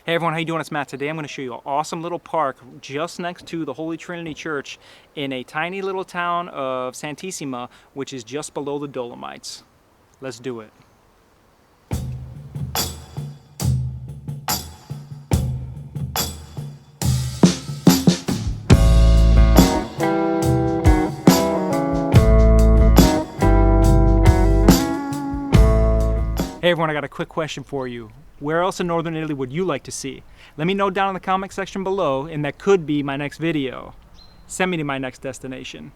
Hey everyone, how you doing? It's Matt. Today I'm going to show you an awesome little park just next to the Holy Trinity Church in a tiny little town of Santissima, which is just below the Dolomites. Let's do it. Hey everyone, I got a quick question for you. Where else in Northern Italy would you like to see? Let me know down in the comment section below, and that could be my next video. Send me to my next destination.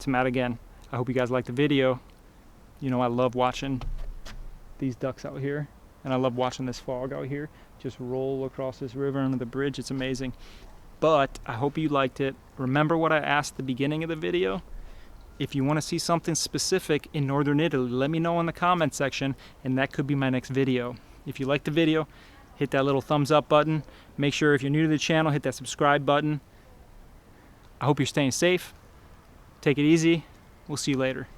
It's Matt again. I hope you guys liked the video. You know I love watching these ducks out here, and I love watching this fog out here just roll across this river under the bridge. It's amazing. But I hope you liked it. Remember what I asked at the beginning of the video? If you want to see something specific in northern Italy, let me know in the comment section, and that could be my next video. If you liked the video, hit that little thumbs up button. Make sure if you're new to the channel, hit that subscribe button. I hope you're staying safe. Take it easy. We'll see you later.